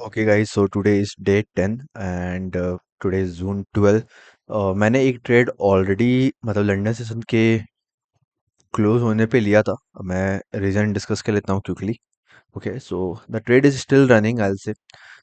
Okay guys, so today is day 10 and today is June 12। मैंने एक trade already मतलब London session के close होने पे लिया था। मैं रीजन डिस्कस कर लेता हूँ quickly. Okay, so the trade is still running I say.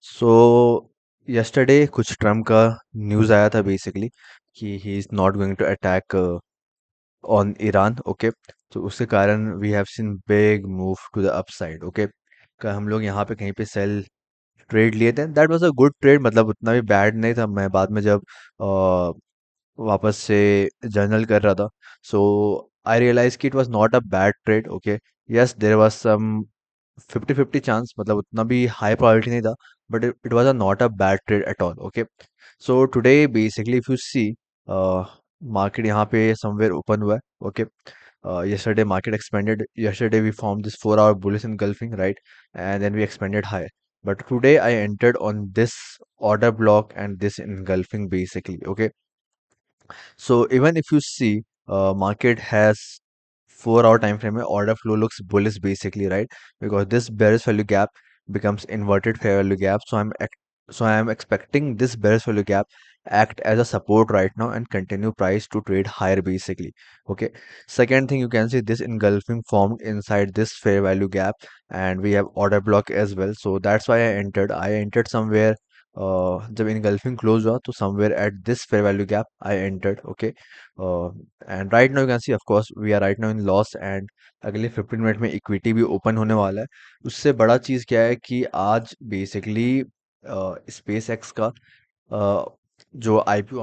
So yesterday कुछ ट्रम्प का न्यूज़ आया था बेसिकली कि he is not going to attack on Iran. Okay, तो उसके कारण we have seen big move to the upside. Okay, का हम लोग यहाँ पे कहीं पे सेल ट्रेड लिए थे। That was a good trade, मतलब उतना भी बैड नहीं था। मैं बाद में जब वापस से जर्नल कर रहा था, सो आई रियलाइज कि it was not a bad trade. Okay, yes there was some 50-50 chance, मतलब उतना भी हाई प्रोबेबिलिटी नहीं था, but it was a not a bad trade at all. Okay, so today basically if you see market यहाँ पे somewhere open हुआ है। Okay, yesterday market expanded. Yesterday we formed this 4 hour bullish engulfing, right? And then we expanded higher. But today I entered on this order block and this engulfing basically. Okay, so even if you see, market has 4 hour time frame, order flow looks bullish basically, right? Because this bearish value gap becomes inverted fair value gap. So I am expecting this bearish value gap act as a support right now and continue price to trade higher basically. Okay. Second thing, you can see this engulfing formed inside this fair value gap, and we have order block as well. So that's why I entered. I entered somewhere जब engulfing close हुआ तो somewhere at this fair value gap I entered. Okay, and right now you can see of course we are right now in loss, and अगले 15 minute में equity भी open होने वाला है। उससे बड़ा चीज़ क्या है कि आज बेसिकली स्पेस एक्स का जो आईपीओ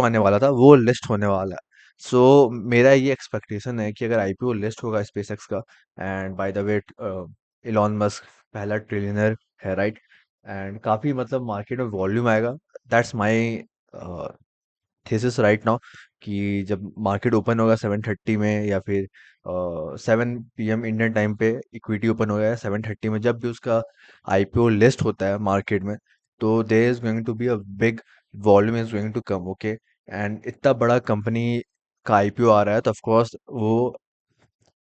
आने वाला था वो लिस्ट होने वाला है। सो मेरा ये एक्सपेक्टेशन है कि अगर आईपीओ लिस्ट होगा स्पेस एक्स का, and bye the way Elon Musk पहला ट्रिलियनर है, राइट? एंड काफ़ी मतलब मार्केट में वॉल्यूम आएगा। That's my thesis right now कि जब मार्केट ओपन होगा 7:30 में या फिर 7 PM इंडियन टाइम पे इक्विटी ओपन होगा, या 7:30 में जब भी उसका आईपीओ लिस्ट होता है मार्केट में, तो there is going to be a big volume is going to come. Okay, and इतना बड़ा कंपनी का आईपीओ आ रहा है तो ऑफ कोर्स वो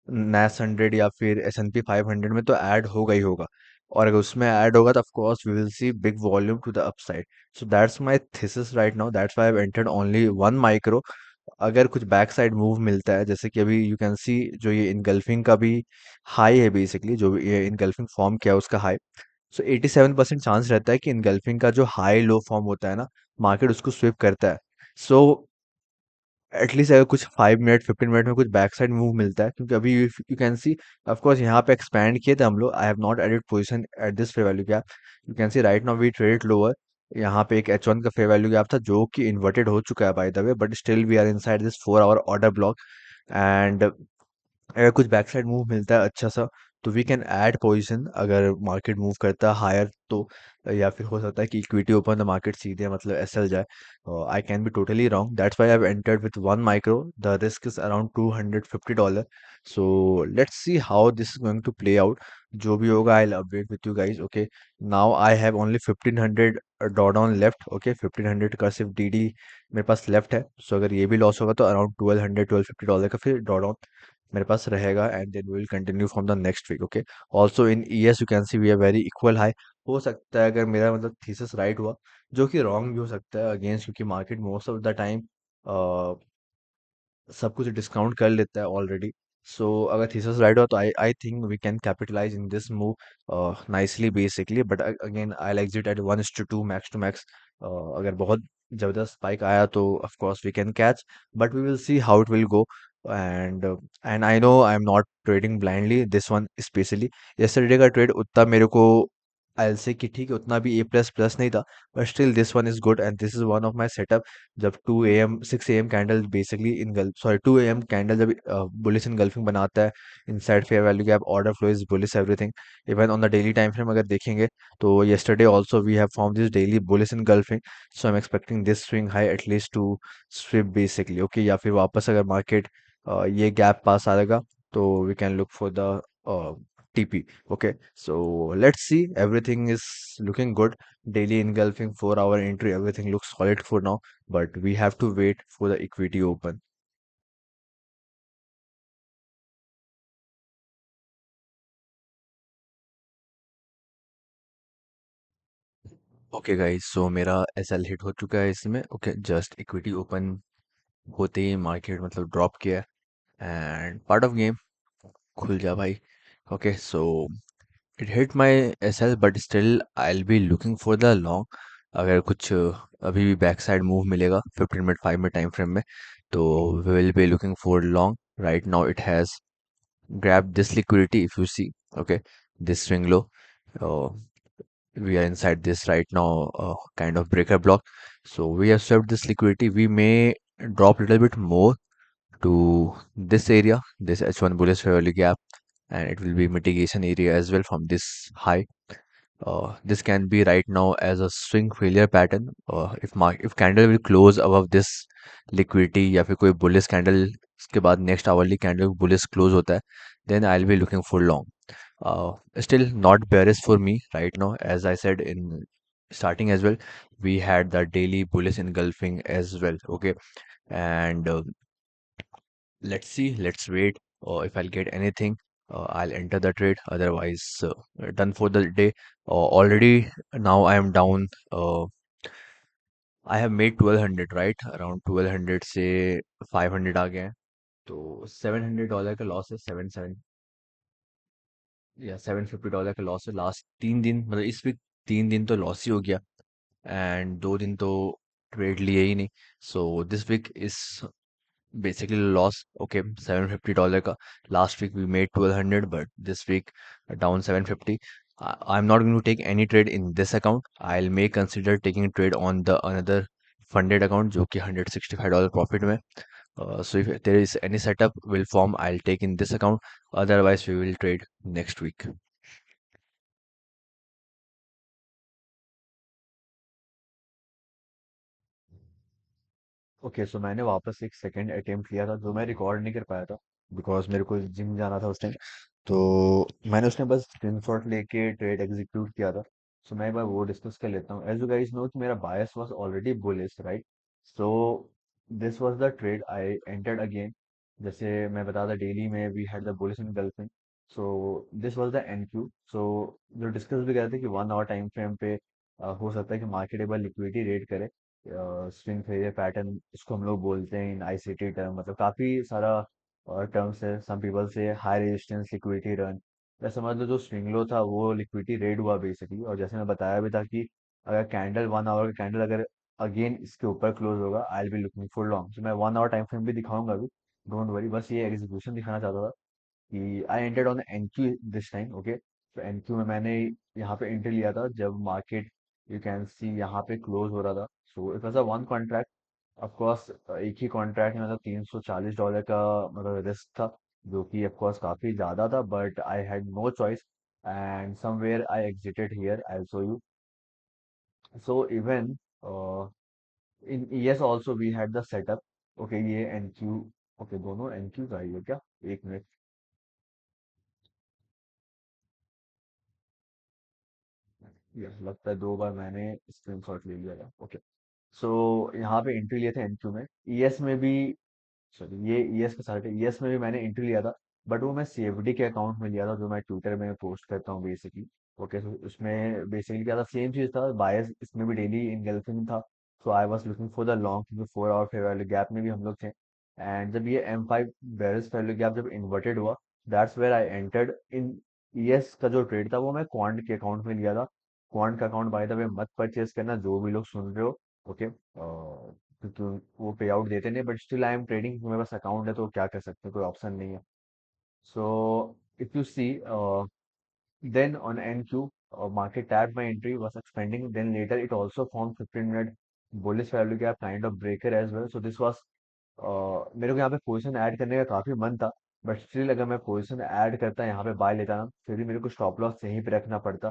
नैस 100 या फिर S&P 500 में तो ऐड होगा ही होगा, और अगर उसमें ऐड होगा तो of course we will see big volume to the upside. So that's my thesis right now, that's why I have entered only one micro. अगर कुछ बैक साइड मूव मिलता है, जैसे कि अभी यू कैन सी जो ये इनगल्फिंग का भी हाई है बेसिकली, जो ये इनगल्फिंग फॉर्म किया है उसका हाई, सो 87% चांस रहता है कि इनगल्फिंग का जो हाई लो फॉर्म होता है ना, मार्केट उसको स्विप करता है। सो एटलीस्ट अगर कुछ 5 मिनट 15 मिनट में कुछ बैक साइड मूव मिलता है, क्योंकि अभी you can see of course यहाँ पे एक्सपैंड किए थे हम लोग। I have not added position at this fair value gap. You can see right now we trade lower. यहाँ पे एक H1 का फेयर वैल्यू गैप था जो कि इन्वर्टेड हो चुका है by the way, but still we are inside this 4 hour order block. And अगर कुछ बैक साइड मूव मिलता है अच्छा सा, तो वी कैन ऐड पोजीशन अगर मार्केट मूव करता है हायर तो। या फिर हो सकता है कि इक्विटी ओपन द मार्केट सीधे मतलब एसएल जाए। I can be totally wrong, that's why I have entered with one micro. The risk is around $250। So let's see how this is going to play out. जो भी होगा I will update with you guys. Okay, now I have only 1500 drawdown left. Okay, 1500 का सिर्फ DD मेरे पास left है। सो अगर ये भी लॉस होगा तो अराउंड 1200 $1250 का फिर ड्रॉ डाउन मेरे पास रहेगा, and then we will continue from the next week. Okay, also in ES you can see we are very equal high. हो सकता है अगर मेरा मतलब थीसिस राइट हुआ, जो कि रॉन्ग भी हो सकता है अगेंस्ट, क्योंकि market most of the time सब कुछ डिस्काउंट कर लेता है ऑलरेडी। सो अगर थीसिस राइट हो तो I think we can capitalise in this move nicely basically, but again I exit at 1:2 max to max. अगर बहुत जबरदस्त स्पाइक आया तो of course we can catch, but we will see how it will go. And and I know I am not trading blindly this one specially. Yesterday का trade उतना मेरे को आई से कि ठीक है उतना भी ए प्लस प्लस नहीं था, but still this one is good, and this is one of my setup. जब 2 AM 6 AM candle basically sorry 2 AM candle जब बुलिश इनगल्फिंग बनाता है inside fair value gap, order flow is bullish everything. Even on the daily time frame अगर देखेंगे तो yesterday also we have formed this daily bullish engulfing, so I'm expecting this swing high at least to sweep basically। okay, या फिर वापस अगर market ये gap पास आएगा तो we can look for the TP। okay, so let's see, everything is looking good। daily engulfing 4 hour entry, everything looks solid for now, but we have to wait for the equity open। Okay guys, so मेरा SL hit हो चुका है इसमें। Okay, just equity open होते ही market मतलब drop किया है and part of game. खुल जा भाई। Okay, so it hit my SL but still I will be looking for the long. अगर कुछ अभी भी बैक साइड मूव मिलेगा 15 मिनट 5 मिनट टाइम फ्रेम में, तो we will be looking for long. Right now it has grabbed this liquidity. If you see, okay, this swing low, uh, we are inside this right now, kind of breaker block. So we have swept this liquidity. We may drop a little bit more to this area, this H1 bullish fairly gap, and it will be mitigation area as well from this high. This can be right now as a swing failure pattern. If candle will close above this liquidity या फिर कोई bullish candle उसके बाद next hourly candle bullish close होता है, then I'll be looking for long. Still not bearish for me right now. As I said in starting as well, we had the daily bullish engulfing as well. Okay, and let's see, let's wait. If I'll get anything, I'll enter the trade. Otherwise, done for the day. Already now I am down. I have made 1200, right? Around 1200 से 500 आ गए हैं, तो $700 का loss है। Seven seven या $750 का loss है last 3 दिन, मतलब इस वीक 3 दिन तो लॉस ही हो गया एंड 2 दिन तो ट्रेड लिए ही नहीं। So this week is basically loss. Okay, $750 ka. Last week we made 1200, but this week down 750. I'm not going to take any trade in this account. I'll may consider taking a trade on the another funded account जो कि $165 profit में। So if there is any setup will form, I'll take in this account. Otherwise we will trade next week. Okay, so मैंने वापस एक second attempt किया था जो मैं रिकॉर्ड नहीं कर पाया था बिकॉज मेरे को जिम जाना था उस टाइम। तो मैंने उसने बस स्क्रीनशॉट लेके ट्रेड एग्जीक्यूट किया था। सो मैं एक बार वो डिस्कस कर लेता हूँ। एज यू गाइस नो कि मेरा bias was already bullish, right? So this was the trade I entered again. जैसे मैं बता था डेली में we had the bullish engulfing. So this was the NQ. So जो डिस्कस भी कर रहे थे कि 1 आवर टाइम फ्रेम पे हो सकता है कि मार्केट एक बार लिक्विडिटी रेट करे। स्विंग फेलियर पैटर्न इसको हम लोग बोलते हैं इन आईसीटी टर्म, मतलब काफी सारा टर्म्स है। सम पीपल से हाई रेजिस्टेंस लिक्विडिटी रन, या समझ लो जो स्विंग लो था वो लिक्विडिटी रेड हुआ बेसिकली। और जैसे मैं बताया भी था कि अगर कैंडल 1 आवर का कैंडल अगर अगेन इसके ऊपर क्लोज होगा, I will be looking for long. तो मैं 1 आवर टाइम फ्रेम भी दिखाऊंगा अभी, डोंट वरी। बस ये एग्जीक्यूशन दिखाना चाहता था कि I entered on NQ this time. Okay, तो एनक्यू में मैंने यहाँ पे एंट्री लिया था जब मार्केट, यू कैन सी, यहाँ पे क्लोज हो रहा था। So it was a one contract. Of course एक ही कॉन्ट्रैक्ट में मतलब $340 का मतलब रिस्क था, जो कि ऑफ कोर्स काफी ज्यादा था, but I had no choice and somewhere I exited here, I will show you. So even in ES also we had the setup. Okay, ये एनक्यू, ओके दोनों एनक्यू का ही है क्या? एक मिनट, ये लगता है 2 बार मैंने स्क्रीनशॉट ले लिया था। ओके, सो यहाँ पे एंट्री लिए थे एनक्यू में। ईएस में भी, सॉरी ये ईएस के साथ है, ईएस में भी मैंने एंट्री लिया था, बट वो मैं सीएफडी के अकाउंट में लिया था जो मैं ट्विटर में पोस्ट करता हूँ बेसिकली। ओके, तो उसमें बेसिकली क्या था, सेम चीज था, बायस इसमें भी डेली इनगल्फिंग था। So I was looking for the long, क्योंकि 4 आवर फेयर वैल्यू गैप में भी हम लोग थे। एंड जब ये M5 बेरिस वैल्यू गैप जब इन्वर्टेड हुआ, that's where I entered in. ES का जो ट्रेड था वो मैं क्वांट के अकाउंट में लिया था। क्वांट का अकाउंट बाय द वे मत परचेज करना जो भी लोग सुन रहे हो। ओके, क्योंकि वो पे आउट देते नहीं, but still I am trading, मेरे पास अकाउंट है तो क्या कर सकते हैं, कोई ऑप्शन नहीं है। So if you see, then on NQ, market tapped my entry, was expanding. Then later it also formed 15-minute bullish value gap kind of breaker as well. So this was, मेरे को यहाँ पे position add करने का काफी मन था, but still अगर मैं पोजीशन ऐड करता यहाँ पे बाय लेता ना, फिर भी मेरे को स्टॉप लॉस यहीं पे रखना पड़ता।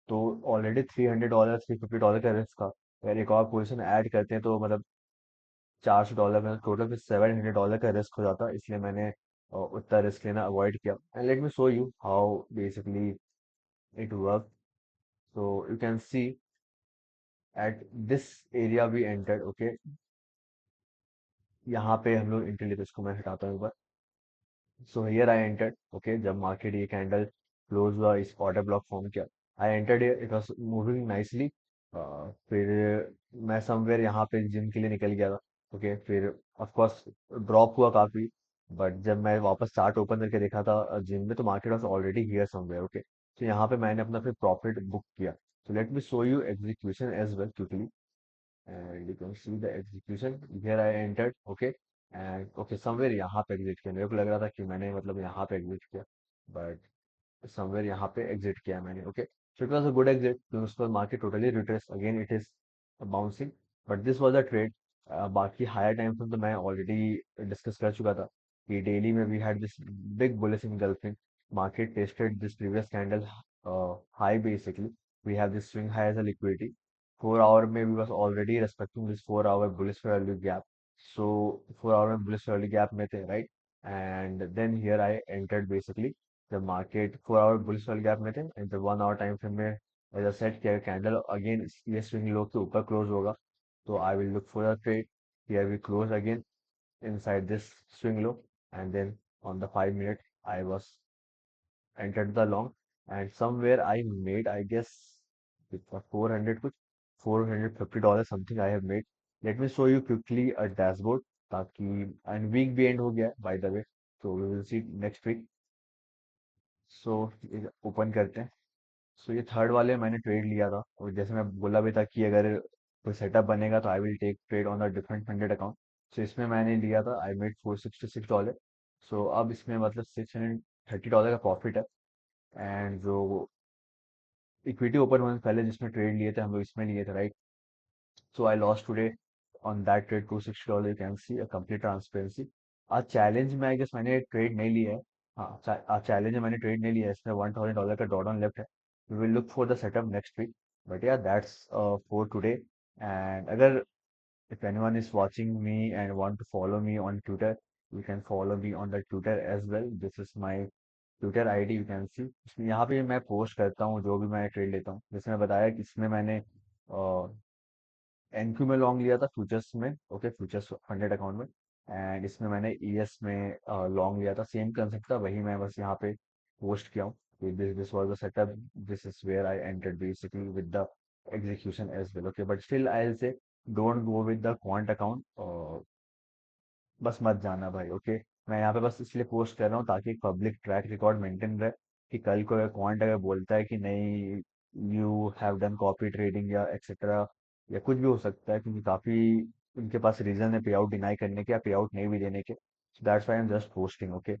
तो ऑलरेडी $300 $350 का रिस्क था। अगर एक और पोजीशन ऐड करते हैं तो मतलब $400 में टोटल फिर $700 का रिस्क हो जाता। इसलिए मैंने उतना रिस्क लेना अवॉइड किया। And let me show you how basically it worked. So you can see at this area we entered. Okay, यहाँ पे हम लोग एंट्री लेते, इसको मैं हटाता हूँ एक बार। So here I entered. Okay, जब मार्केट ये कैंडल क्लोज हुआ, इस ऑर्डर ब्लॉक फॉर्म किया, I entered here, it was moving nicely. फिर मैं समवेयर यहाँ पे जिम के लिए निकल गया था। ओके, फिर ऑफ कोर्स ड्रॉप हुआ काफी। बट जब मैं वापस चार्ट ओपन करके देखा था जिम में, तो market was already here somewhere. Okay, तो यहाँ पे मैंने अपना फिर प्रॉफिट बुक किया। तो let me show you execution as well quickly, and you can see the execution. Here I entered, okay, and okay somewhere यहाँ पे एग्जिट किया। मेरे को लग रहा था कि मैंने मतलब यहाँ पे एग्जिट किया, बट समवेयर यहाँ पे एग्जिट किया मैंने। Okay, so it was a good exit, तो उस पर market totally retrace again, it is bouncing, but this was a trade. बाकी हायर टाइम फ्रेम तो मैं ऑलरेडी डिस्कस कर चुका था कि डेली में we had this big bullish engulfing, market tested this previous candle high basically, we have this swing high as a liquidity, 4 hour में we was already respecting this 4 hour bullish value gap, so 4 hour में bullish value gap में थे, right? And then here I entered basically जब market 4 hour bullish वाले gap में थे, and जब 1 hour time frame में एज अ सेट किया कैंडल अगेन ये स्विंग लो के ऊपर क्लोज होगा, तो I will look for a trade. Here we close again inside this swing low, and then on the 5 minute I was entered the long, and somewhere I made, I guess it was 400 कुछ $450 something I have made. Let me show you quickly a dashboard ताकि, and week भी end हो गया है by the way, so we will see next week. So open करते हैं। सो ये third वाले मैंने ट्रेड लिया था, और जैसे मैं बोला भी था कि अगर कोई सेटअप बनेगा तो I will take trade on a different funded account. So इसमें मैंने लिया था, आई मेड $466। सो अब इसमें मतलब $630 का प्रॉफिट है। एंड जो इक्विटी ओपन होने से पहले जिसमें ट्रेड लिए थे हम लोग, इसमें लिए थे, right? So I lost today on that trade $260. You can see a complete transparency. आज चैलेंज में आई गेस मैंने ट्रेड नहीं लिया है। हाँ, आज चैलेंज में मैंने ट्रेड नहीं लिया है, इसमें $1000 का ड्रॉ डाउन लेफ्ट है। We will look for the setup next week, but yeah that's for today. And अगर if anyone is watching me and want to follow me on Twitter, you can follow me on the Twitter as well. This is my Twitter ID, you can see। इसमें यहाँ पे मैं post करता हूँ जो भी मैं ट्रेड लेता हूँ, जैसे मैं बताया कि इसमें मैंने एनक्यू में लॉन्ग लिया था फ्यूचर्स में, ओके, फ्यूचर्स फंडेड अकाउंट में। एंड इसमें मैंने ईएस में लॉन्ग लिया था, सेम कंसेप्ट था, वही मैं बस यहाँ पे पोस्ट किया हूँ। This was the setup, this is where I entered basically with the execution as well. Okay, but still I will say don't go with the quant account, बस मत जाना भाई। ओके, मैं यहाँ पे बस इसलिए पोस्ट कर रहा हूँ ताकि एक पब्लिक ट्रैक रिकॉर्ड मेंटेन रहे, कि कल को अगर क्वांट अगर बोलता है कि नहीं, you have done copy trading या एक्सेट्रा, या कुछ भी हो सकता है, क्योंकि काफी उनके पास रीजन है पे आउट डिनाई करने के या पे आउट नहीं भी देने के। That's why I am just posting. Okay,